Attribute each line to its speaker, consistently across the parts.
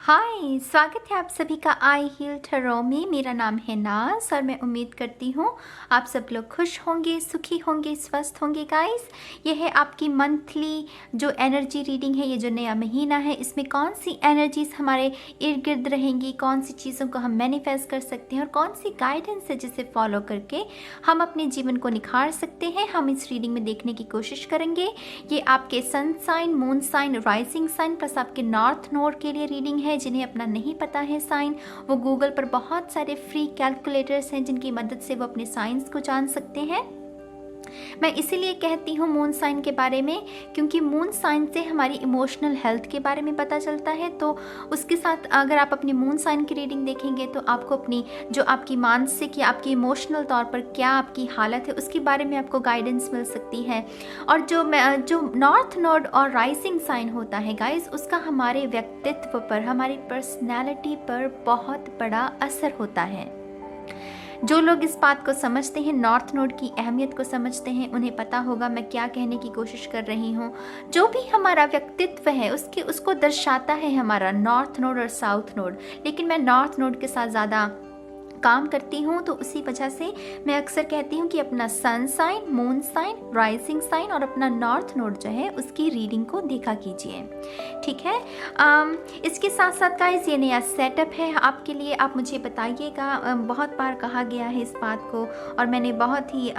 Speaker 1: हाय, स्वागत है आप सभी का आई हील टैरो में। मेरा नाम है नाज और मैं उम्मीद करती हूँ आप सब लोग खुश होंगे, सुखी होंगे, स्वस्थ होंगे। गाइस, ये है आपकी मंथली जो एनर्जी रीडिंग है। ये जो नया महीना है, इसमें कौन सी एनर्जीज हमारे इर्द गिर्द रहेंगी, कौन सी चीज़ों को हम मैनिफेस्ट कर सकते हैं और कौन सी गाइडेंस है जिसे फॉलो करके हम अपने जीवन को निखार सकते हैं, हम इस रीडिंग में देखने की कोशिश करेंगे। ये आपके sun sign, moon sign, rising sign plus आपके नॉर्थ नोड के लिए रीडिंग है। जिन्हें अपना नहीं पता है साइन, वो गूगल पर बहुत सारे फ्री कैलकुलेटर्स हैं जिनकी मदद से वो अपने साइंस को जान सकते हैं। मैं इसीलिए कहती हूँ मून साइन के बारे में, क्योंकि मून साइन से हमारी इमोशनल हेल्थ के बारे में पता चलता है। तो उसके साथ अगर आप अपनी मून साइन की रीडिंग देखेंगे तो आपको अपनी जो आपकी मानसिक या आपकी इमोशनल तौर पर क्या आपकी हालत है उसके बारे में आपको गाइडेंस मिल सकती है। और जो नॉर्थ नोड और राइजिंग साइन होता है गाइस, उसका हमारे व्यक्तित्व पर, हमारी पर्सनैलिटी पर बहुत बड़ा असर होता है। जो लोग इस बात को समझते हैं, नॉर्थ नोड की अहमियत को समझते हैं, उन्हें पता होगा मैं क्या कहने की कोशिश कर रही हूँ। जो भी हमारा व्यक्तित्व है उसको दर्शाता है हमारा नॉर्थ नोड और साउथ नोड। लेकिन मैं नॉर्थ नोड के साथ ज़्यादा काम करती हूँ, तो उसी वजह से मैं अक्सर कहती हूँ कि अपना sun sign, moon sign, rising sign और अपना नॉर्थ नोड जो है उसकी रीडिंग को देखा कीजिए, ठीक है। इसके साथ साथ गाइस, ये नया सेटअप है आपके लिए। आप मुझे बताइएगा, बहुत बार कहा गया है इस बात को और मैंने बहुत ही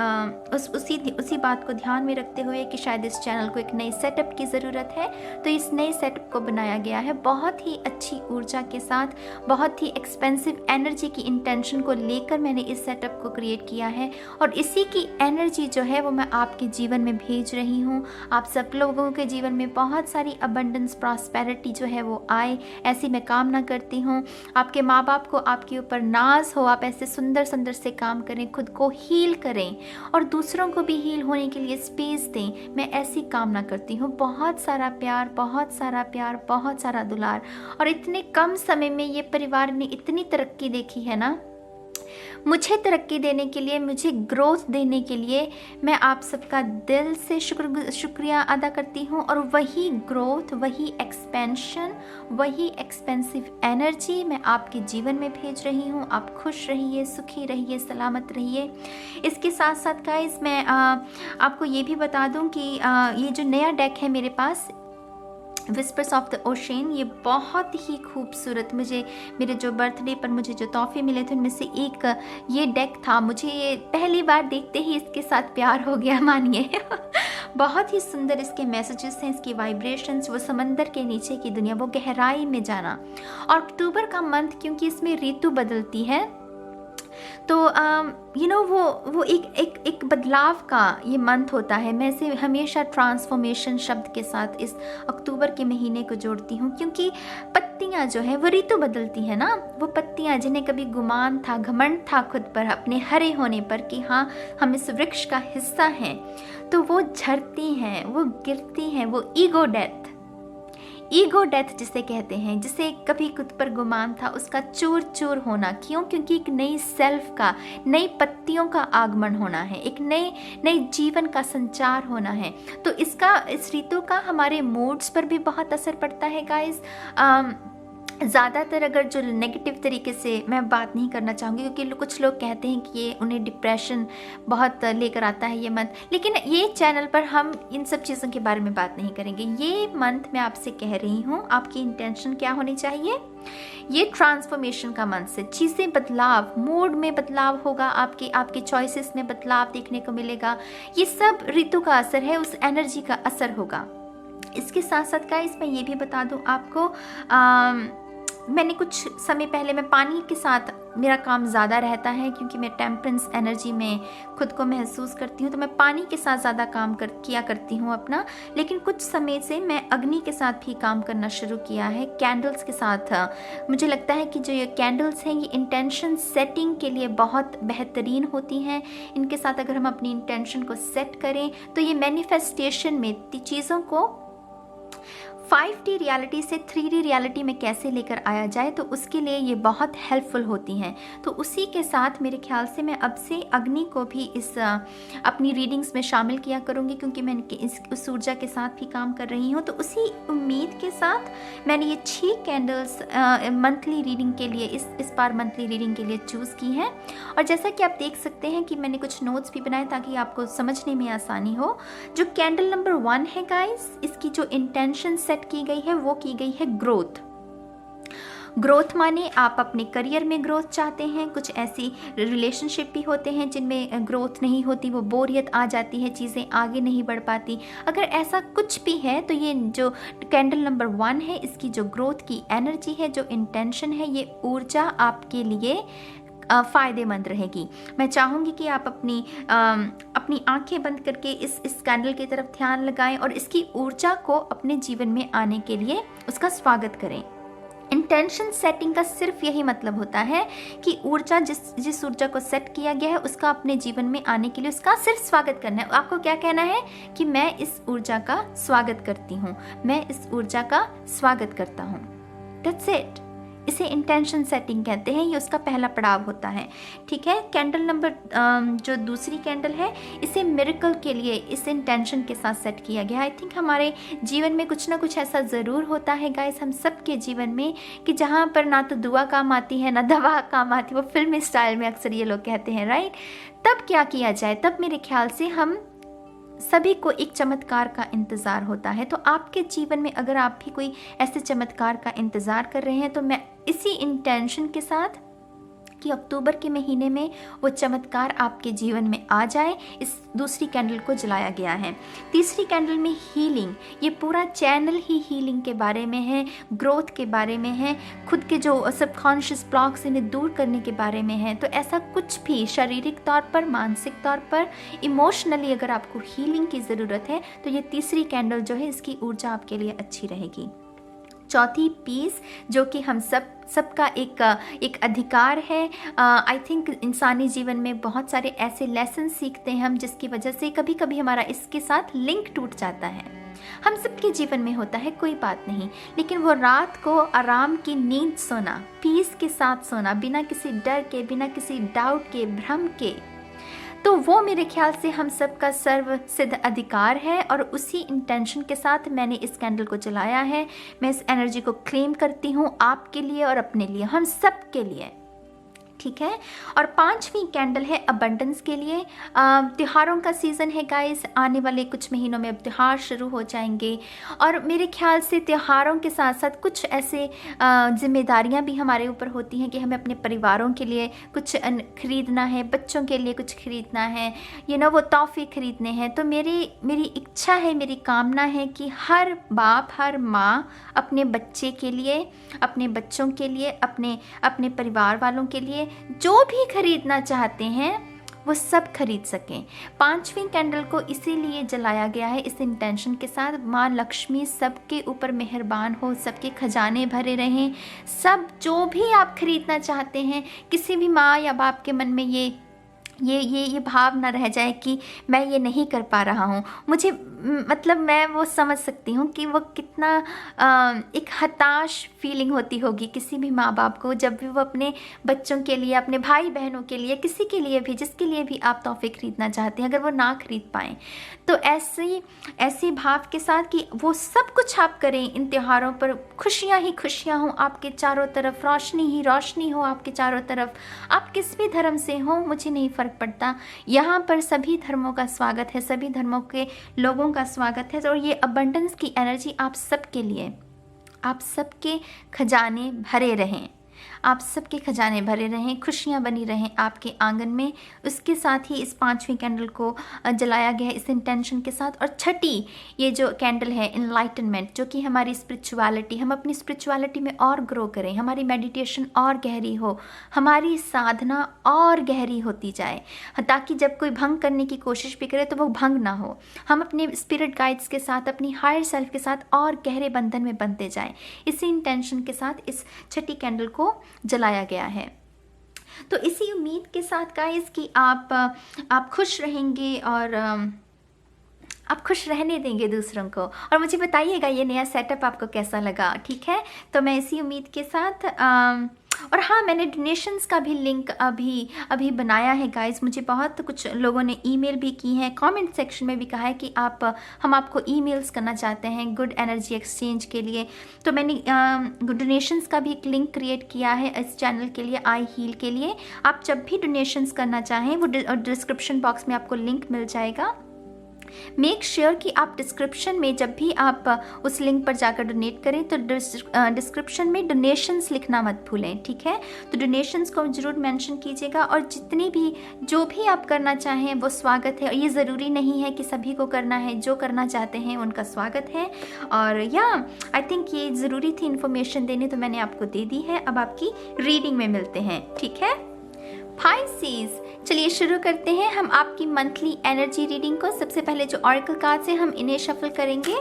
Speaker 1: उसी बात को ध्यान में रखते हुए कि शायद इस चैनल को एक नए सेटअप की ज़रूरत है, तो इस नए सेटअप को बनाया गया है बहुत ही अच्छी ऊर्जा के साथ, बहुत ही एक्सपेंसिव एनर्जी की इंटेंशन को लेकर मैंने इस सेटअप को क्रिएट किया है। और इसी की एनर्जी जो है वो मैं आपके जीवन में भेज रही हूँ। आप सब लोगों के जीवन में बहुत सारी अबंडेंस, प्रॉस्पेरिटी जो है वो आए, ऐसी मैं कामना करती हूँ। आपके माँ बाप को आपके ऊपर नाज हो, आप ऐसे सुंदर सुंदर से काम करें, खुद को हील करें और दूसरों को भी हील होने के लिए स्पेस दें। मैं ऐसी कामना करती हूँ। बहुत सारा प्यार, बहुत सारा प्यार, बहुत सारा दुलार। और इतने कम समय में ये परिवार ने इतनी तरक्की देखी है ना, मुझे तरक्की देने के लिए, मुझे ग्रोथ देने के लिए मैं आप सबका दिल से शुक्रिया अदा करती हूँ। और वही ग्रोथ, वही एक्सपेंशन, वही एक्सपेंसिव एनर्जी मैं आपके जीवन में भेज रही हूँ। आप खुश रहिए, सुखी रहिए, सलामत रहिए। इसके साथ साथ गाइस, मैं आपको ये भी बता दूँ कि ये जो नया डेक है मेरे पास, विस्पर्स ऑफ द ओशन, ये बहुत ही खूबसूरत, मुझे मेरे जो बर्थडे पर मुझे जो तोहफे मिले थे उनमें से एक ये डेक था। मुझे ये पहली बार देखते ही इसके साथ प्यार हो गया, मानिए। बहुत ही सुंदर इसके मैसेजेस हैं, इसकी वाइब्रेशंस, वो समंदर के नीचे की दुनिया, वो गहराई में जाना। और अक्टूबर का मंथ, क्योंकि इसमें ऋतु बदलती है, तो वो एक बदलाव का ये मंथ होता है। मैं इसे हमेशा ट्रांसफॉर्मेशन शब्द के साथ इस अक्टूबर के महीने को जोड़ती हूँ, क्योंकि पत्तियाँ जो है वो ऋतु बदलती है ना। वो पत्तियाँ जिन्हें कभी गुमान था, घमंड था खुद पर, अपने हरे होने पर कि हाँ हम इस वृक्ष का हिस्सा हैं, तो वो झड़ती हैं, वो गिरती हैं। वो ईगो डेथ जिसे कहते हैं, जिसे कभी खुद पर गुमान था, उसका चूर चूर होना। क्यों? क्योंकि एक नई सेल्फ का, नई पत्तियों का आगमन होना है, एक नए जीवन का संचार होना है। तो इस ऋतु का हमारे मूड्स पर भी बहुत असर पड़ता है गाइस। ज़्यादातर अगर जो नेगेटिव तरीके से मैं बात नहीं करना चाहूँगी, क्योंकि कुछ लोग कहते हैं कि ये उन्हें डिप्रेशन बहुत लेकर आता है ये मंथ, लेकिन ये चैनल पर हम इन सब चीज़ों के बारे में बात नहीं करेंगे। ये मंथ मैं आपसे कह रही हूँ, आपकी इंटेंशन क्या होनी चाहिए। ये ट्रांसफॉर्मेशन का मंथ से चीज़ें बदलाव, मूड में बदलाव होगा, आपके चॉइसेस में बदलाव देखने को मिलेगा। ये सब ऋतु का असर है, उस एनर्जी का असर होगा। इसके साथ साथ गाइस, मैं ये भी बता दूँ आपको, मैंने कुछ समय पहले, मैं पानी के साथ मेरा काम ज़्यादा रहता है, क्योंकि मैं टेम्परेंस एनर्जी में खुद को महसूस करती हूँ, तो मैं पानी के साथ ज़्यादा काम किया करती हूँ अपना। लेकिन कुछ समय से मैं अग्नि के साथ भी काम करना शुरू किया है, कैंडल्स के साथ। मुझे लगता है कि जो ये कैंडल्स हैं, ये इंटेंशन सेटिंग के लिए बहुत बेहतरीन होती हैं। इनके साथ अगर हम अपनी इंटेंशन को सेट करें तो ये मैनिफेस्टेशन में चीज़ों को 5D रियलिटी से 3D रियलिटी में कैसे लेकर आया जाए, तो उसके लिए ये बहुत हेल्पफुल होती हैं। तो उसी के साथ मेरे ख्याल से मैं अब से अग्नि को भी इस अपनी रीडिंग्स में शामिल किया करूँगी, क्योंकि मैं उस ऊर्जा के साथ भी काम कर रही हूँ। तो उसी उम्मीद के साथ मैंने ये 6 कैंडल्स मंथली रीडिंग के लिए इस बार मंथली रीडिंग के लिए चूज़ की हैं। और जैसा कि आप देख सकते हैं कि मैंने कुछ नोट्स भी बनाए ताकि आपको समझने में आसानी हो। जो कैंडल नंबर 1 है गाइस, इसकी जो इंटेंशन सेट की गई है वो की गई है ग्रोथ। ग्रोथ माने आप अपने करियर में ग्रोथ चाहते हैं। कुछ ऐसी रिलेशनशिप भी होते हैं जिनमें ग्रोथ नहीं होती, वो बोरियत आ जाती है, चीज़ें आगे नहीं बढ़ पाती। अगर ऐसा कुछ भी है तो ये जो कैंडल नंबर 1 है, इसकी जो ग्रोथ की एनर्जी है, जो इंटेंशन है, ये ऊर्जा आपके लिए फ़ायदेमंद रहेगी। मैं चाहूँगी कि आप अपनी आंखें बंद करके इस कैंडल की तरफ ध्यान लगाएं और इसकी ऊर्जा को अपने जीवन में आने के लिए उसका स्वागत करें। इंटेंशन सेटिंग का सिर्फ यही मतलब होता है कि ऊर्जा जिस ऊर्जा को सेट किया गया है उसका अपने जीवन में आने के लिए उसका सिर्फ स्वागत करना है। आपको क्या कहना है कि मैं इस ऊर्जा का स्वागत करती हूँ, मैं इस ऊर्जा का स्वागत करता हूँ। That's it. इसे इंटेंशन सेटिंग कहते हैं, ये उसका पहला पड़ाव होता है। ठीक है। कैंडल नंबर जो दूसरी कैंडल है, इसे मिरेकल के लिए इस इंटेंशन के साथ सेट किया गया। आई थिंक हमारे जीवन में कुछ ना कुछ ऐसा ज़रूर होता है गाइस, हम सब के जीवन में, कि जहाँ पर ना तो दुआ काम आती है ना दवा काम आती है। वो फिल्मी स्टाइल में अक्सर ये लोग कहते हैं, राइट। तब क्या किया जाए? तब मेरे ख्याल से हम सभी को एक चमत्कार का इंतज़ार होता है। तो आपके जीवन में अगर आप भी कोई ऐसे चमत्कार का इंतज़ार कर रहे हैं, तो मैं इसी इंटेंशन के साथ कि अक्टूबर के महीने में वो चमत्कार आपके जीवन में आ जाए, इस दूसरी कैंडल को जलाया गया है। तीसरी कैंडल में हीलिंग, ये पूरा चैनल ही हीलिंग के बारे में है, ग्रोथ के बारे में है, खुद के जो सबकॉन्शियस ब्लॉक्स इन्हें दूर करने के बारे में है। तो ऐसा कुछ भी शारीरिक तौर पर, मानसिक तौर पर, इमोशनली अगर आपको हीलिंग की ज़रूरत है तो ये तीसरी कैंडल जो है, इसकी ऊर्जा आपके लिए अच्छी रहेगी। चौथी पीस, जो कि हम सबका एक अधिकार है। आई थिंक इंसानी जीवन में बहुत सारे ऐसे लेसन सीखते हैं हम, जिसकी वजह से कभी कभी हमारा इसके साथ लिंक टूट जाता है। हम सबके जीवन में होता है, कोई बात नहीं, लेकिन वो रात को आराम की नींद सोना, पीस के साथ सोना, बिना किसी डर के, बिना किसी डाउट के, भ्रम के, तो वो मेरे ख्याल से हम सब का सर्व सिद्ध अधिकार है। और उसी इंटेंशन के साथ मैंने इस कैंडल को जलाया है। मैं इस एनर्जी को क्लेम करती हूँ आपके लिए और अपने लिए, हम सब के लिए। ठीक है। और 5वीं कैंडल है अबंडेंस के लिए। त्योहारों का सीज़न है गाइस, आने वाले कुछ महीनों में अब त्यौहार शुरू हो जाएंगे, और मेरे ख्याल से त्योहारों के साथ साथ कुछ ऐसे जिम्मेदारियां भी हमारे ऊपर होती हैं कि हमें अपने परिवारों के लिए कुछ खरीदना है, बच्चों के लिए कुछ खरीदना है, वो तोहफे खरीदने हैं। तो मेरी इच्छा है, मेरी कामना है कि हर बाप, हर माँ अपने बच्चे के लिए, अपने बच्चों के लिए, अपने परिवार वालों के लिए जो भी खरीदना चाहते हैं वो सब खरीद सकें। 5वीं कैंडल को इसीलिए जलाया गया है इस इंटेंशन के साथ, माँ लक्ष्मी सबके ऊपर मेहरबान हो, सबके खजाने भरे रहें। सब जो भी आप खरीदना चाहते हैं, किसी भी माँ या बाप के मन में ये भाव ना रह जाए कि मैं ये नहीं कर पा रहा हूँ। मुझे मतलब मैं वो समझ सकती हूँ कि वो कितना एक हताश फीलिंग होती होगी किसी भी माँ बाप को, जब भी वो अपने बच्चों के लिए, अपने भाई बहनों के लिए, किसी के लिए भी, जिसके लिए भी आप तोहफे खरीदना चाहते हैं, अगर वो ना खरीद पाएँ, तो ऐसी भाव के साथ कि वो सब कुछ आप करें इन त्योहारों पर, खुशियाँ ही खुशियाँ हों आपके चारों तरफ, रोशनी ही रोशनी हो आपके चारों तरफ। आप किस भी धर्म से हों, मुझे नहीं फ़र्क पड़ता, यहाँ पर सभी धर्मों का स्वागत है, सभी धर्मों के लोगों का स्वागत है। और ये अबंडेंस की एनर्जी आप सबके लिए, आप सबके खजाने भरे रहें, आप सबके खजाने भरे रहें, खुशियाँ बनी रहें आपके आंगन में। उसके साथ ही इस 5वीं कैंडल को जलाया गया है इस इंटेंशन के साथ। और छठी ये जो कैंडल है इनलाइटनमेंट, जो कि हमारी स्पिरिचुअलिटी, हम अपनी स्पिरिचुअलिटी में और ग्रो करें, हमारी मेडिटेशन और गहरी हो, हमारी साधना और गहरी होती जाए, ताकि जब कोई भंग करने की कोशिश भी करे तो वो भंग ना हो। हम अपने स्पिरिट गाइड्स के साथ, अपनी हायर सेल्फ के साथ और गहरे बंधन में बनते जाएं। इसी इंटेंशन के साथ इस छठी कैंडल को जलाया गया है। तो इसी उम्मीद के साथ गाइस कि आप खुश रहेंगे और आप खुश रहने देंगे दूसरों को। और मुझे बताइएगा ये नया सेटअप आपको कैसा लगा, ठीक है। तो मैं इसी उम्मीद के साथ और हाँ, मैंने डोनेशंस का भी लिंक अभी बनाया है गाइस। मुझे बहुत कुछ लोगों ने ईमेल भी की हैं, कमेंट सेक्शन में भी कहा है कि हम आपको ईमेल्स करना चाहते हैं गुड एनर्जी एक्सचेंज के लिए। तो मैंने डोनेशंस का भी एक लिंक क्रिएट किया है इस चैनल के लिए, आई हील के लिए। आप जब भी डोनेशंस करना चाहें वो डिस्क्रिप्शन बॉक्स में आपको लिंक मिल जाएगा। मेक श्योर कि आप डिस्क्रिप्शन में जब भी आप उस लिंक पर जाकर डोनेट करें तो डिस्क्रिप्शन में डोनेशंस लिखना मत भूलें, ठीक है। तो डोनेशंस को ज़रूर मेंशन कीजिएगा। और जितनी भी जो भी आप करना चाहें वो स्वागत है। और ये ज़रूरी नहीं है कि सभी को करना है, जो करना चाहते हैं उनका स्वागत है। और या आई थिंक ये ज़रूरी थी इन्फॉर्मेशन देनी, तो मैंने आपको दे दी है। अब आपकी रीडिंग में मिलते हैं, ठीक है। पाइसेस, चलिए शुरू करते हैं हम आपकी मंथली एनर्जी रीडिंग को। सबसे पहले जो ऑरेकल कार्ड्स हैं हम इन्हें शफल करेंगे।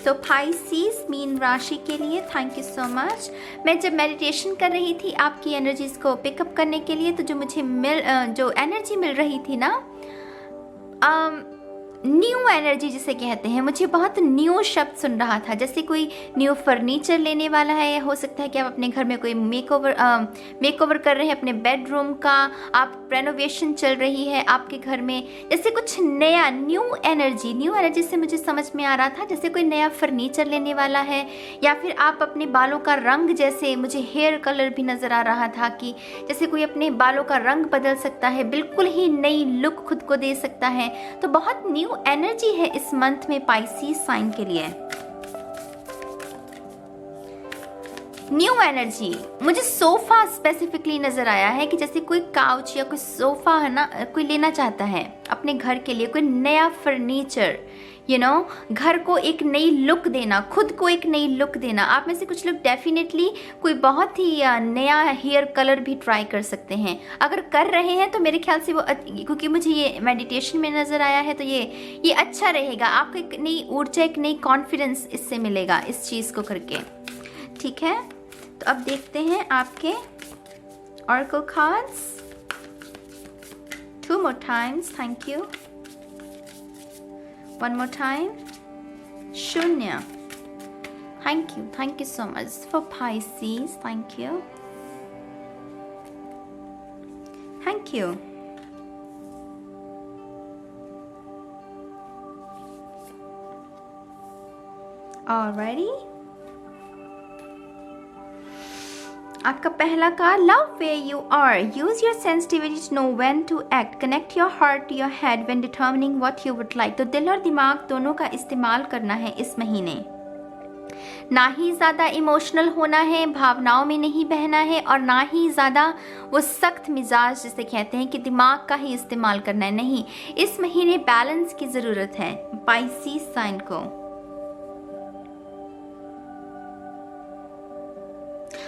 Speaker 1: तो पाइसेस मीन राशि के लिए थैंक यू सो मच। मैं जब मेडिटेशन कर रही थी आपकी एनर्जीज को पिकअप करने के लिए, तो जो मुझे जो एनर्जी मिल रही थी ना, न्यू एनर्जी जिसे कहते हैं, मुझे बहुत न्यू शब्द सुन रहा था। जैसे कोई न्यू फर्नीचर लेने वाला है, हो सकता है कि आप अपने घर में कोई मेकओवर कर रहे हैं अपने बेडरूम का, आप रेनोवेशन चल रही है आपके घर में, जैसे कुछ नया न्यू एनर्जी से मुझे समझ में आ रहा था जैसे कोई नया फर्नीचर लेने वाला है। या फिर आप अपने बालों का रंग, जैसे मुझे हेयर कलर भी नज़र आ रहा था कि जैसे कोई अपने बालों का रंग बदल सकता है, बिल्कुल ही नई लुक खुद को दे सकता है। तो बहुत न्यू एनर्जी है इस मंथ में पाइसेस साइन के लिए। न्यू एनर्जी, मुझे सोफा स्पेसिफिकली नजर आया है कि जैसे कोई काउच या कोई सोफा है ना, कोई लेना चाहता है अपने घर के लिए, कोई नया फर्नीचर, घर को एक नई लुक देना, खुद को एक नई लुक देना। आप में से कुछ लोग डेफिनेटली कोई बहुत ही नया हेयर कलर भी ट्राई कर सकते हैं। अगर कर रहे हैं तो मेरे ख्याल से वो, क्योंकि मुझे ये मेडिटेशन में नज़र आया है, तो ये अच्छा रहेगा। आपको एक नई ऊर्जा, एक नई कॉन्फिडेंस इससे मिलेगा इस चीज़ को करके, ठीक है। तो अब देखते हैं आपके oracle cards. 2 more times, thank you. 1 more time. Shunya. Thank you so much for Pisces. Thank you. Alrighty. आपका पहला card, love where you are, use your sensitivity to know when to act, connect your heart to your head when determining what you would like. तो दिल और दिमाग दोनों का इस्तेमाल करना है इस महीने। ना ही ज़्यादा इमोशनल होना है, भावनाओं में नहीं बहना है, और ना ही ज़्यादा वो सख्त मिजाज जिसे कहते हैं कि दिमाग का ही इस्तेमाल करना है। नहीं, इस महीने बैलेंस की ज़रूरत है पाइसेस साइन को।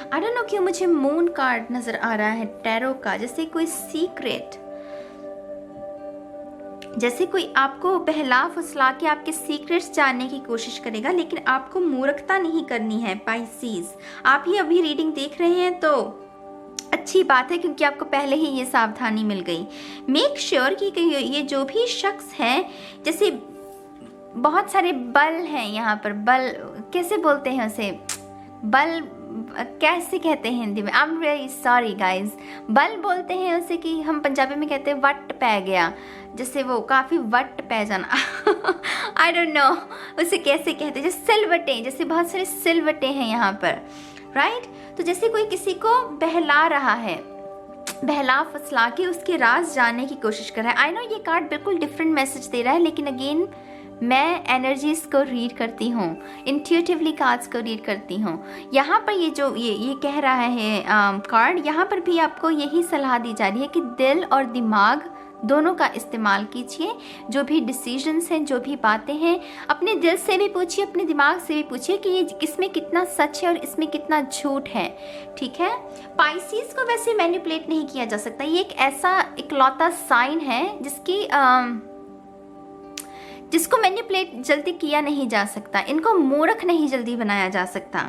Speaker 1: आई डोंट नो क्यों मुझे मून कार्ड नजर आ रहा है टैरो का, जैसे कोई सीक्रेट, जैसे कोई आपको बहला फुसला के आपके सीक्रेट्स जानने की कोशिश करेगा, लेकिन आपको मूर्खता नहीं करनी है पाइसेस। आप ही अभी रीडिंग देख रहे हैं तो अच्छी बात है, क्योंकि आपको पहले ही ये सावधानी मिल गई। मेक श्योर कि ये जो भी शख्स है, जैसे बहुत सारे बल हैं यहाँ पर, बल कैसे बोलते हैं उसे, बल कैसे कहते हैं हिंदी में, I am really sorry guys, बल बोलते हैं उसे कि हम पंजाबी में कहते हैं वट पै गया, जैसे वो काफ़ी वट पै जाना आई डोंट नो उसे कैसे कहते हैं, जैसे सिलवटें, जैसे बहुत सारे सिलवटें हैं यहाँ पर, राइट। तो जैसे कोई किसी को बहला रहा है, बहला फसला के उसके राज जानने की कोशिश कर रहा है। आई नो ये कार्ड बिल्कुल डिफरेंट मैसेज दे रहा है, लेकिन अगेन मैं एनर्जीज को रीड करती हूँ, इंट्यूटिवली कार्ड्स को रीड करती हूँ। यहाँ पर ये जो ये कह रहा है कार्ड, यहाँ पर भी आपको यही सलाह दी जा रही है कि दिल और दिमाग दोनों का इस्तेमाल कीजिए। जो भी डिसीजंस हैं, जो भी बातें हैं, अपने दिल से भी पूछिए, अपने दिमाग से भी पूछिए कि ये इसमें कितना सच है और इसमें कितना झूठ है, ठीक है। पाइसेस को वैसे मैनिपुलेट नहीं किया जा सकता, ये एक ऐसा इकलौता साइन है जिसको मैनिपुलेट जल्दी किया नहीं जा सकता, इनको मूर्ख नहीं जल्दी बनाया जा सकता।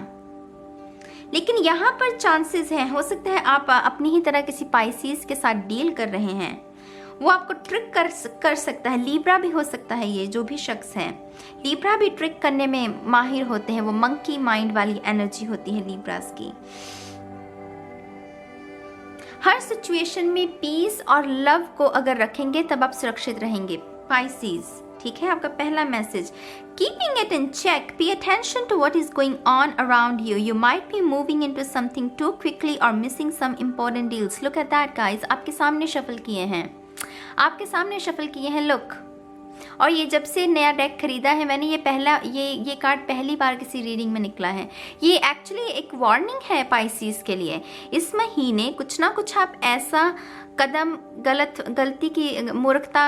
Speaker 1: लेकिन यहाँ पर चांसेस हैं, हो सकता है आप अपनी ही तरह किसी पाइसेस के साथ डील कर रहे हैं, वो आपको ट्रिक कर सकता है। लीब्रा भी हो सकता है, ये जो भी शख्स है लीब्रा भी ट्रिक करने में माहिर होते हैं। वो मंकी माइंड वाली एनर्जी होती है लीब्रास की। हर सिचुएशन में पीस और लव को अगर रखेंगे तब आप सुरक्षित रहेंगे पाइसेस। ठीक है, आपका पहला message, keeping it in check, pay attention to what is going on around you, you might be moving into something too quickly और missing some important deals. Look at that guys, आपके सामने shuffle किए हैं, आपके सामने shuffle किए हैं, look. और ये जब से नया डेक खरीदा है मैंने, ये कार्ड पहली बार किसी रीडिंग में निकला है। ये एक्चुअली एक वार्निंग है पाइसेस के लिए। इस महीने कुछ ना कुछ आप ऐसा कदम गलती की मूर्खता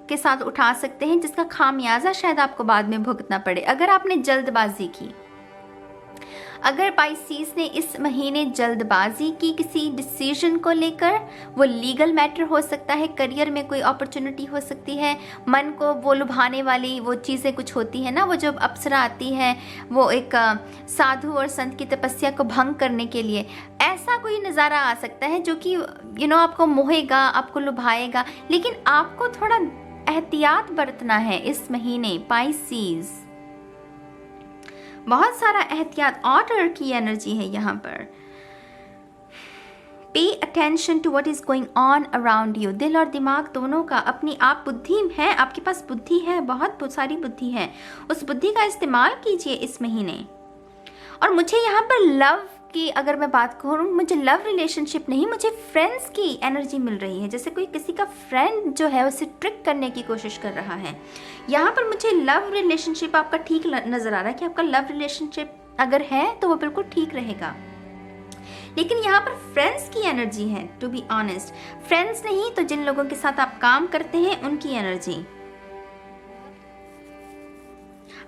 Speaker 1: के साथ उठा सकते हैं जिसका खामियाजा शायद आपको बाद में भुगतना पड़े। अगर आपने जल्दबाजी की, अगर पाइसेस ने इस महीने जल्दबाजी की किसी डिसीजन को लेकर, वो लीगल मैटर हो सकता है, करियर में कोई अपॉर्चुनिटी हो सकती है, मन को वो लुभाने वाली वो चीज़ें कुछ होती है ना, वो जब अप्सरा आती है वो एक साधु और संत की तपस्या को भंग करने के लिए, ऐसा कोई नज़ारा आ सकता है जो कि आपको मोहेगा, आपको लुभाएगा। लेकिन आपको थोड़ा एहतियात बरतना है इस महीने पाइसेस, बहुत सारा एहतियात। ऑर्डर की एनर्जी है यहाँ पर। Pay attention to what is going on around you. दिल और दिमाग दोनों का, अपनी आप बुद्धि है, आपके पास बुद्धि है, बहुत सारी बुद्धि है, उस बुद्धि का इस्तेमाल कीजिए इस महीने। और मुझे यहाँ पर लव की अगर मैं बात करूँ, मुझे लव रिलेशनशिप नहीं, मुझे फ्रेंड्स की एनर्जी मिल रही है। जैसे कोई किसी का फ्रेंड जो है उसे ट्रिक करने की कोशिश कर रहा है। यहाँ पर मुझे लव रिलेशनशिप आपका ठीक नज़र आ रहा है कि आपका लव रिलेशनशिप अगर है तो वो बिल्कुल ठीक रहेगा। लेकिन यहाँ पर फ्रेंड्स की एनर्जी है, टू बी ऑनेस्ट। फ्रेंड्स नहीं तो जिन लोगों के साथ आप काम करते हैं उनकी एनर्जी।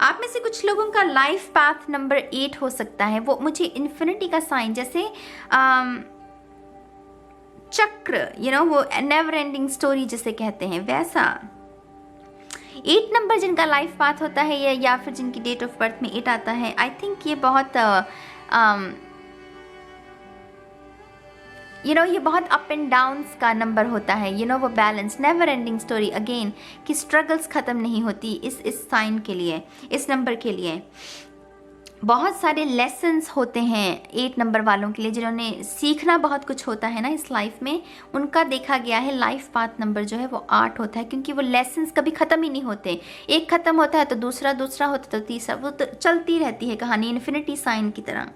Speaker 1: आप में से कुछ लोगों का लाइफ पाथ नंबर 8 हो सकता है। वो मुझे इन्फिनिटी का साइन, जैसे चक्र, वो नेवर एंडिंग स्टोरी जिसे कहते हैं, वैसा 8 नंबर जिनका लाइफ पाथ होता है या फिर जिनकी डेट ऑफ बर्थ में 8 आता है, आई थिंक ये बहुत ये बहुत अप एंड डाउन्स का नंबर होता है। वो balance, never ending story again, कि स्ट्रगल्स ख़त्म नहीं होती इस साइन के लिए, इस नंबर के लिए। बहुत सारे लेसन्स होते हैं 8 नंबर वालों के लिए, जिन्होंने सीखना बहुत कुछ होता है ना इस लाइफ में, उनका देखा गया है लाइफ पाथ नंबर जो है वो 8 होता है, क्योंकि वो लेसन्स कभी ख़त्म ही नहीं होते। एक ख़त्म होता है तो दूसरा होता है तो तीसरा, वो तो चलती रहती है कहानी, इन्फिनिटी साइन की तरह।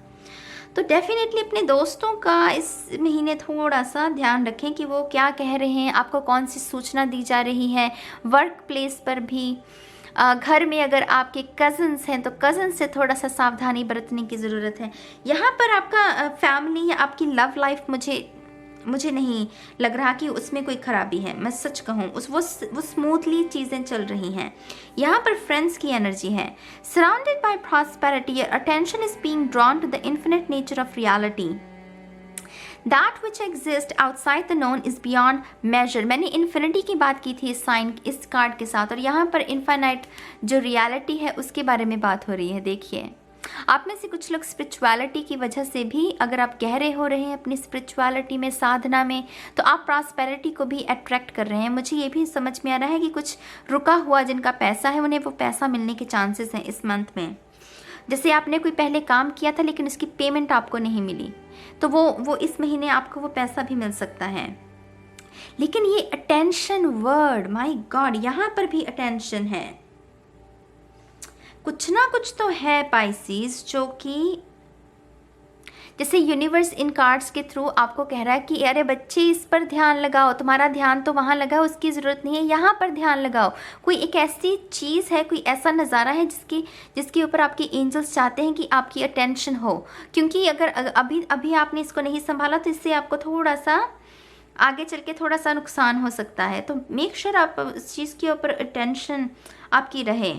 Speaker 1: तो डेफिनेटली अपने दोस्तों का इस महीने थोड़ा सा ध्यान रखें कि वो क्या कह रहे हैं, आपको कौन सी सूचना दी जा रही है। वर्क प्लेस पर भी, घर में अगर आपके कज़न्स हैं तो कज़न से थोड़ा सा सावधानी बरतने की ज़रूरत है। यहाँ पर आपका फैमिली या आपकी लव लाइफ मुझे नहीं लग रहा कि उसमें कोई खराबी है। मैं सच कहूँ वो स्मूथली चीज़ें चल रही हैं। यहाँ पर फ्रेंड्स की एनर्जी है। Surrounded by prosperity, your attention is being drawn to the infinite nature of reality. That which exists outside the known is beyond measure। मैंने इन्फिनिटी की बात की थी इस कार्ड के साथ, और यहाँ पर इनफाइनाइट जो रियलिटी है उसके बारे में बात हो रही है। देखिए, आप में से कुछ लोग स्पिरिचुअलिटी की वजह से भी, अगर आप गहरे हो रहे हैं अपनी स्पिरिचुअलिटी में, साधना में, तो आप प्रॉस्पेरिटी को भी अट्रैक्ट कर रहे हैं। मुझे ये भी समझ में आ रहा है कि कुछ रुका हुआ जिनका पैसा है उन्हें वो पैसा मिलने के चांसेस हैं इस मंथ में। जैसे आपने कोई पहले काम किया था लेकिन उसकी पेमेंट आपको नहीं मिली, तो वो इस महीने आपको वो पैसा भी मिल सकता है। लेकिन ये अटेंशन वर्ड, माय गॉड, यहाँ पर भी अटेंशन है। कुछ ना कुछ तो है पाइसेस, जो कि जैसे यूनिवर्स इन कार्ड्स के थ्रू आपको कह रहा है कि अरे बच्चे इस पर ध्यान लगाओ, तुम्हारा ध्यान तो वहाँ लगा, उसकी ज़रूरत नहीं है, यहाँ पर ध्यान लगाओ। कोई एक ऐसी चीज़ है, कोई ऐसा नज़ारा है जिसके ऊपर आपके एंजल्स चाहते हैं कि आपकी अटेंशन हो। क्योंकि अगर अभी आपने इसको नहीं संभाला तो इससे आपको थोड़ा सा आगे चल के थोड़ा सा नुकसान हो सकता है। तो मेक श्योर आप इस चीज़ के ऊपर अटेंशन आपकी रहे।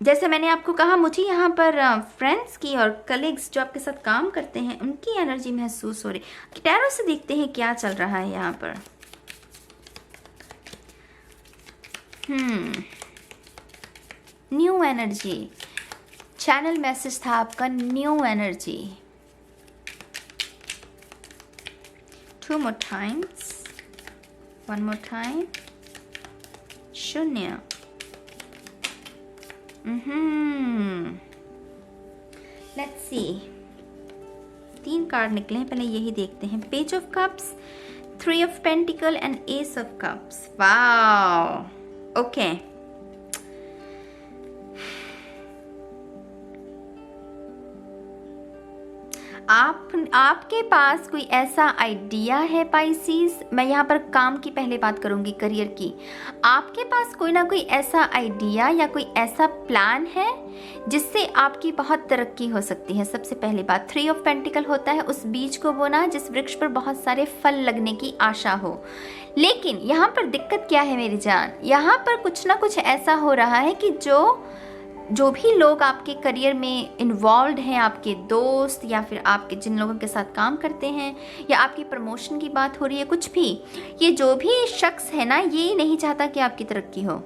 Speaker 1: जैसे मैंने आपको कहा, मुझे यहाँ पर फ्रेंड्स की और कलीग्स जो आपके साथ काम करते हैं उनकी एनर्जी महसूस हो रही। टैरो से देखते हैं क्या चल रहा है यहाँ पर। न्यू एनर्जी, चैनल मैसेज था आपका, new energy. 2 more times, 1 more time, शून्य। लेट्स सी, 3 कार्ड निकले हैं, पहले यही देखते हैं। Page of cups, 3 of pentacle and S of cups. Wow, okay. आपके पास कोई ऐसा आइडिया है पाइसीज, मैं यहाँ पर काम की पहले बात करूँगी, करियर की। आपके पास कोई ना कोई ऐसा आइडिया या कोई ऐसा प्लान है जिससे आपकी बहुत तरक्की हो सकती है। सबसे पहली बात, 3 ऑफ पेंटिकल होता है उस बीज को बोना जिस वृक्ष पर बहुत सारे फल लगने की आशा हो। लेकिन यहाँ पर दिक्कत क्या है मेरी जान, यहाँ पर कुछ ना कुछ ऐसा हो रहा है कि जो भी लोग आपके करियर में इन्वॉल्व हैं, आपके दोस्त या फिर आपके जिन लोगों के साथ काम करते हैं, या आपकी प्रमोशन की बात हो रही है, कुछ भी, ये जो भी शख्स है ना, ये नहीं चाहता कि आपकी तरक्की हो।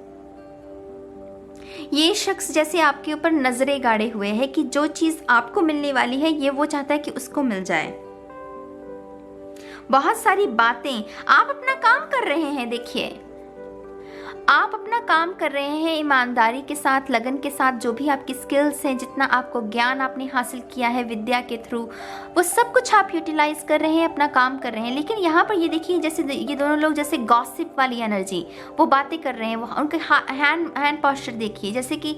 Speaker 1: ये शख्स जैसे आपके ऊपर नजरें गाड़े हुए है कि जो चीज आपको मिलने वाली है ये वो चाहता है कि उसको मिल जाए। बहुत सारी बातें, आप अपना काम कर रहे हैं, देखिए आप अपना काम कर रहे हैं ईमानदारी के साथ, लगन के साथ, जो भी आपकी स्किल्स हैं, जितना आपको ज्ञान आपने हासिल किया है विद्या के थ्रू, वो सब कुछ आप यूटिलाइज कर रहे हैं, अपना काम कर रहे हैं। लेकिन यहाँ पर ये देखिए, जैसे ये दोनों लोग जैसे गॉसिप वाली एनर्जी, वो बातें कर रहे हैं, वो उनके हैंड पोस्चर देखिए, जैसे कि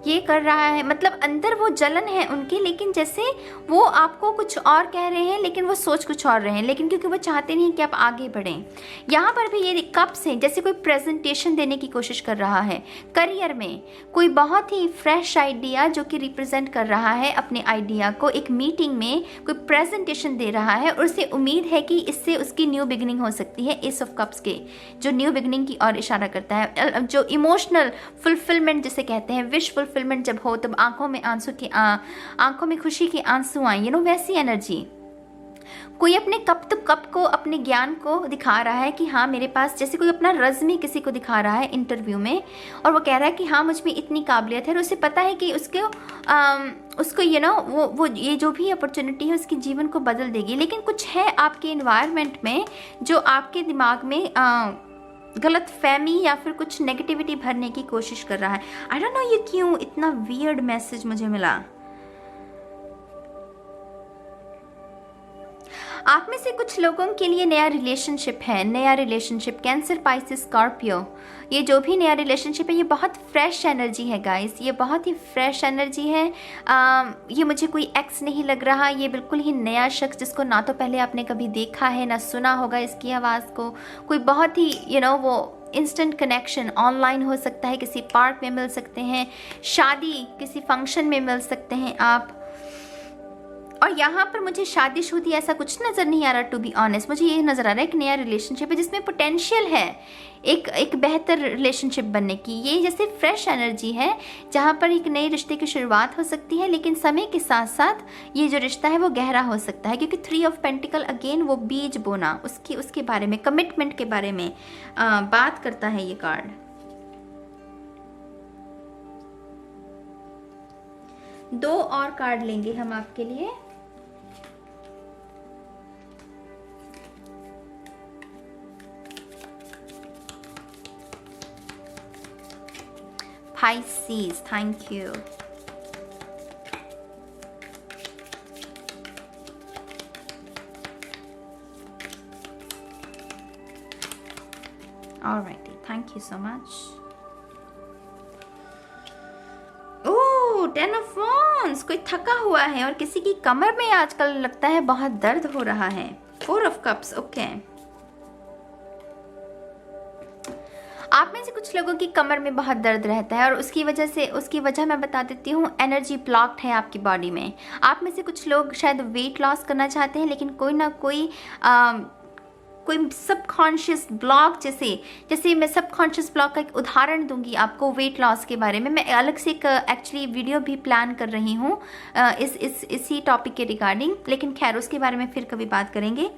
Speaker 1: ये कर रहा है, मतलब अंदर वो जलन है उनकी, लेकिन जैसे वो आपको कुछ और कह रहे हैं लेकिन वो सोच कुछ और रहे हैं, लेकिन क्योंकि वो चाहते नहीं कि आप आगे बढ़ें। यहाँ पर भी ये कप्स हैं, जैसे कोई प्रेजेंटेशन देने की कोशिश कर रहा है करियर में, कोई बहुत ही फ्रेश आइडिया जो कि रिप्रेजेंट कर रहा है अपने आइडिया को, एक मीटिंग में कोई प्रेजेंटेशन दे रहा है और उसे उम्मीद है कि इससे उसकी न्यू बिगिनिंग हो सकती है। एस ऑफ कप्स के जो न्यू बिगिनिंग की ओर इशारा करता है, जो इमोशनल फुलफिलमेंट जिसे कहते हैं, विश फुलफिलमेंट जब हो तब आंखों में खुशी के आंसू आए, वैसी एनर्जी। कोई अपने कप को, अपने ज्ञान को दिखा रहा है कि हाँ मेरे पास, जैसे कोई अपना रज़्म किसी को दिखा रहा है इंटरव्यू में, और वो कह रहा है कि हाँ मुझ में इतनी काबिलियत है, और उसे पता है कि उसको वो ये जो भी अपॉर्चुनिटी है उसके जीवन को बदल देगी। लेकिन कुछ है आपके एनवायरनमेंट में जो आपके दिमाग में गलत फहमी या फिर कुछ नेगेटिविटी भरने की कोशिश कर रहा है। आई डोंट नो ये क्यों इतना वियर्ड मैसेज मुझे मिला। आप में से कुछ लोगों के लिए नया रिलेशनशिप है, नया रिलेशनशिप, कैंसर, पाइसिस, स्कॉर्पियो, ये जो भी नया रिलेशनशिप है ये बहुत फ्रेश एनर्जी है गाइस, ये बहुत ही फ्रेश एनर्जी है। ये मुझे कोई एक्स नहीं लग रहा, ये बिल्कुल ही नया शख्स जिसको ना तो पहले आपने कभी देखा है ना सुना होगा इसकी आवाज़ को, कोई बहुत ही वो इंस्टेंट कनेक्शन ऑनलाइन हो सकता है, किसी पार्क में मिल सकते हैं, शादी किसी फंक्शन में मिल सकते हैं आप। और यहाँ पर मुझे शादीशुदा ऐसा कुछ नज़र नहीं आ रहा, टू बी ऑनेस्ट। मुझे ये नज़र आ रहा है कि नया रिलेशनशिप है जिसमें पोटेंशियल है एक बेहतर रिलेशनशिप बनने की। ये जैसे फ्रेश एनर्जी है जहाँ पर एक नए रिश्ते की शुरुआत हो सकती है, लेकिन समय के साथ साथ ये जो रिश्ता है वो गहरा हो सकता है, क्योंकि 3 ऑफ पेंटिकल अगेन वो बीज बोना, उसके बारे में, कमिटमेंट के बारे में बात करता है ये कार्ड। दो और कार्ड लेंगे हम आपके लिए। Pisces, thank you. Alrighty, thank you so much. Oh, 10 of Wands, कोई थका हुआ है और किसी की कमर में आजकल लगता है बहुत दर्द हो रहा है। 4 of Cups, ओके। आप में से कुछ लोगों की कमर में बहुत दर्द रहता है और उसकी वजह मैं बता देती हूँ, एनर्जी ब्लॉक्ड है आपकी बॉडी में। आप में से कुछ लोग शायद वेट लॉस करना चाहते हैं, लेकिन कोई ना कोई सबकॉन्शियस ब्लॉक, जैसे मैं सबकॉन्शियस ब्लॉक का एक उदाहरण दूंगी आपको वेट लॉस के बारे में। मैं अलग से एक एक्चुअली वीडियो भी प्लान कर रही हूँ इसी टॉपिक के रिगार्डिंग, लेकिन खैर उसके बारे में फिर कभी बात करेंगे।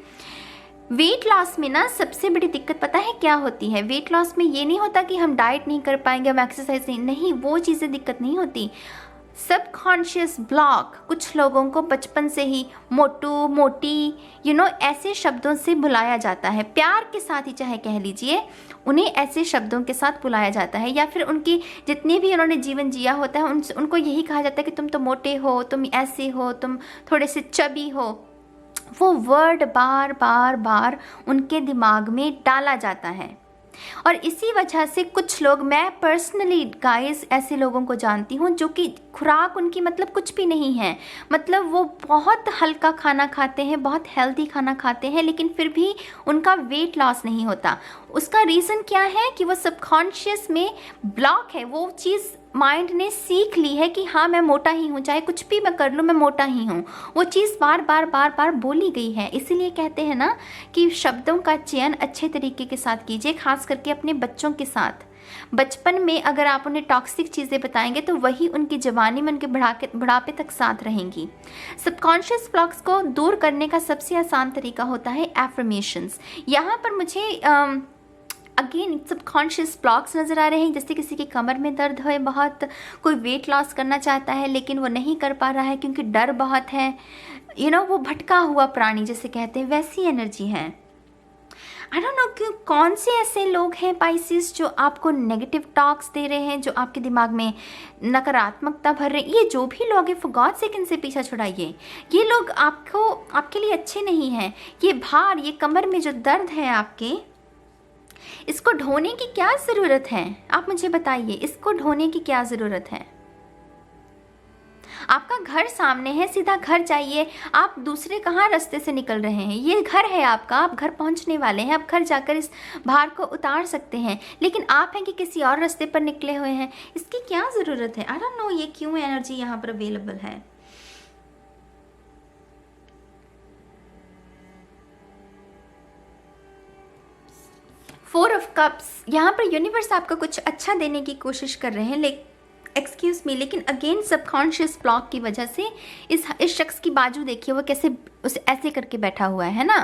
Speaker 1: वेट लॉस में ना सबसे बड़ी दिक्कत पता है क्या होती है? वेट लॉस में ये नहीं होता कि हम डाइट नहीं कर पाएंगे, हम एक्सरसाइज नहीं, वो चीज़ें दिक्कत नहीं होती। सबकॉन्शियस ब्लॉक कुछ लोगों को बचपन से ही मोटू मोटी ऐसे शब्दों से बुलाया जाता है, प्यार के साथ ही चाहे कह लीजिए, उन्हें ऐसे शब्दों के साथ बुलाया जाता है, या फिर उनकी जितने भी उन्होंने जीवन जिया होता है उनको यही कहा जाता है कि तुम तो मोटे हो, तुम ऐसे हो, तुम थोड़े से चबी हो। वो वर्ड बार बार बार उनके दिमाग में डाला जाता है और इसी वजह से कुछ लोग, मैं पर्सनली गाइस ऐसे लोगों को जानती हूँ जो कि खुराक उनकी मतलब कुछ भी नहीं है, मतलब वो बहुत हल्का खाना खाते हैं, बहुत हेल्दी खाना खाते हैं, लेकिन फिर भी उनका वेट लॉस नहीं होता। उसका रीज़न क्या है कि वो सबकॉन्शियस में ब्लॉक है, वो चीज़ माइंड ने सीख ली है कि हाँ मैं मोटा ही हूँ, चाहे कुछ भी मैं कर लूँ मैं मोटा ही हूँ। वो चीज़ बार बार बार बार बोली गई है। इसीलिए कहते हैं ना कि शब्दों का चयन अच्छे तरीके के साथ कीजिए, खास करके अपने बच्चों के साथ। बचपन में अगर आप उन्हें टॉक्सिक चीज़ें बताएंगे तो वही उनकी जवानी में, उनके बुढ़ापे तक साथ रहेंगी। सबकॉन्शियस ब्लॉक्स को दूर करने का सबसे आसान तरीका होता है एफर्मेशंस। यहाँ पर मुझे अगेन सबकॉन्शियस ब्लॉक्स नज़र आ रहे हैं, जैसे किसी की कमर में दर्द है बहुत, कोई वेट लॉस करना चाहता है लेकिन वो नहीं कर पा रहा है क्योंकि डर बहुत है, वो भटका हुआ प्राणी जैसे कहते हैं, वैसी एनर्जी है। आई डोंट नो क्यों कौन से ऐसे लोग हैं पाइसिस जो आपको नेगेटिव टॉक्स दे रहे हैं, जो आपके दिमाग में नकारात्मकता भर रहे हैं। ये जो भी लोग हैं फॉर गॉड सेक इनसे पीछा छुड़ाइए। ये लोग आपके लिए अच्छे नहीं हैं। ये भार, ये कमर में जो दर्द है आपके, इसको ढोने की क्या ज़रूरत है? आप मुझे बताइए, इसको ढोने की क्या ज़रूरत है? आपका घर सामने है, सीधा घर जाइए। आप दूसरे कहाँ रास्ते से निकल रहे हैं? ये घर है आपका, आप घर पहुंचने वाले हैं, आप घर जाकर इस भार को उतार सकते हैं, लेकिन आप हैं कि किसी और रास्ते पर निकले हुए हैं। इसकी क्या ज़रूरत है? आई डोंट नो ये क्यों एनर्जी यहाँ पर अवेलेबल है। फोर ऑफ कप्स, यहाँ पर यूनिवर्स आपको कुछ अच्छा देने की कोशिश कर रहे हैं, एक्सक्यूज़ मी, लेकिन अगेन सबकॉन्शियस ब्लॉक की वजह से इस शख्स की बाजू देखिए, वो कैसे उसे ऐसे करके बैठा हुआ है ना।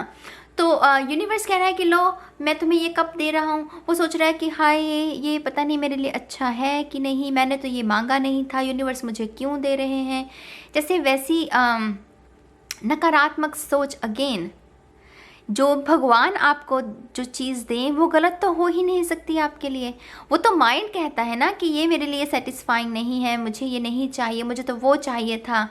Speaker 1: तो यूनिवर्स कह रहा है कि लो मैं तुम्हें ये कप दे रहा हूँ। वो सोच रहा है कि हाय ये पता नहीं मेरे लिए अच्छा है कि नहीं, मैंने तो ये मांगा नहीं था, यूनिवर्स मुझे क्यों दे रहे हैं। जैसे वैसी नकारात्मक सोच। अगेन जो भगवान आपको जो चीज़ दें वो गलत तो हो ही नहीं सकती आपके लिए। वो तो माइंड कहता है ना कि ये मेरे लिए सेटिस्फाइंग नहीं है, मुझे ये नहीं चाहिए, मुझे तो वो चाहिए था,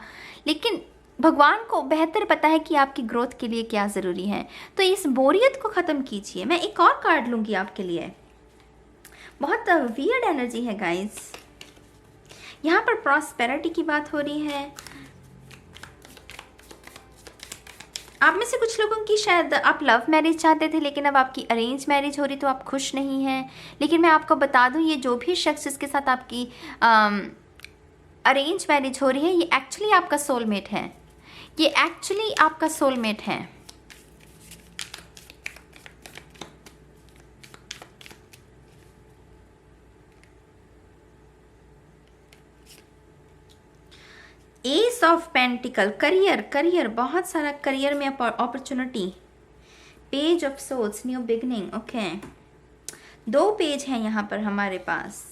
Speaker 1: लेकिन भगवान को बेहतर पता है कि आपकी ग्रोथ के लिए क्या ज़रूरी है। तो इस बोरियत को ख़त्म कीजिए। मैं एक और कार्ड लूँगी आपके लिए। बहुत वियर्ड एनर्जी है गाइस। यहाँ पर प्रॉस्पेरिटी की बात हो रही है। आप में से कुछ लोगों की शायद आप लव मैरिज चाहते थे, लेकिन अब आपकी अरेंज मैरिज हो रही तो आप खुश नहीं हैं। लेकिन मैं आपको बता दूं, ये जो भी शख्स जिसके साथ आपकी अरेंज मैरिज हो रही है, ये एक्चुअली आपका सोलमेट है। ये एक्चुअली आपका सोलमेट है। एस ऑफ पेंटिकल, करियर, बहुत सारा करियर में opportunity. Page of swords, new beginning. Okay, 2 page हैं यहाँ पर हमारे पास।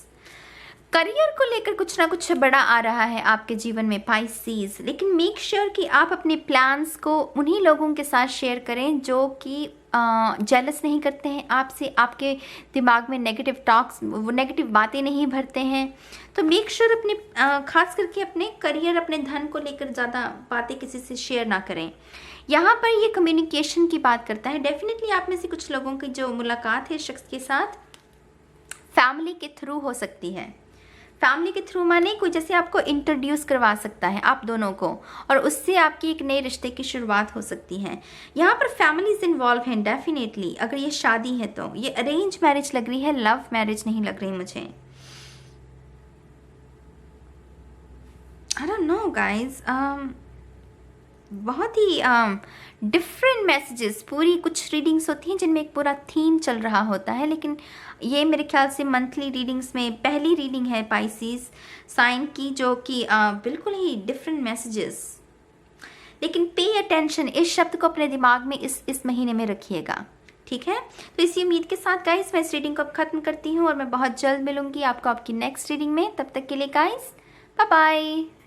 Speaker 1: करियर को लेकर कुछ ना कुछ बड़ा आ रहा है आपके जीवन में पाइसीज, लेकिन मेक श्योर कि आप अपने प्लान्स को उन्हीं लोगों के साथ शेयर करें जो कि जेलस नहीं करते हैं आपसे, आपके दिमाग में नेगेटिव टॉक्स, वो नेगेटिव बातें नहीं भरते हैं। तो मेक श्योर अपने खास करके अपने करियर, अपने धन को लेकर ज़्यादा बातें किसी से शेयर ना करें। यहाँ पर ये कम्युनिकेशन की बात करता है। डेफिनेटली आप में से कुछ लोगों की जो मुलाकात है इस शख्स के साथ फैमिली के थ्रू हो सकती है। फैमिली के थ्रू माने कोई जैसे आपको इंट्रोड्यूस करवा सकता है आप दोनों को, और उससे आपकी एक नए रिश्ते की शुरुआत हो सकती है। यहाँ पर फैमिलीज इन्वॉल्व हैं डेफिनेटली। अगर ये शादी है तो ये अरेंज मैरिज लग रही है, लव मैरिज नहीं लग रही मुझे। आई डोंट नो गाइज, बहुत ही डिफरेंट मैसेजेस। पूरी कुछ रीडिंग्स होती हैं जिनमें एक पूरा थीम चल रहा होता है, लेकिन ये मेरे ख्याल से मंथली रीडिंग्स में पहली रीडिंग है पाइसीज साइन की, जो कि बिल्कुल ही डिफरेंट मैसेजेस। लेकिन पे अटेंशन, इस शब्द को अपने दिमाग में इस महीने में रखिएगा, ठीक है। तो इसी उम्मीद के साथ गाइस मैं इस रीडिंग को अब ख़त्म करती हूँ और मैं बहुत जल्द मिलूंगी आपको आपकी नेक्स्ट रीडिंग में। तब तक के लिए गाइस बाय बाय।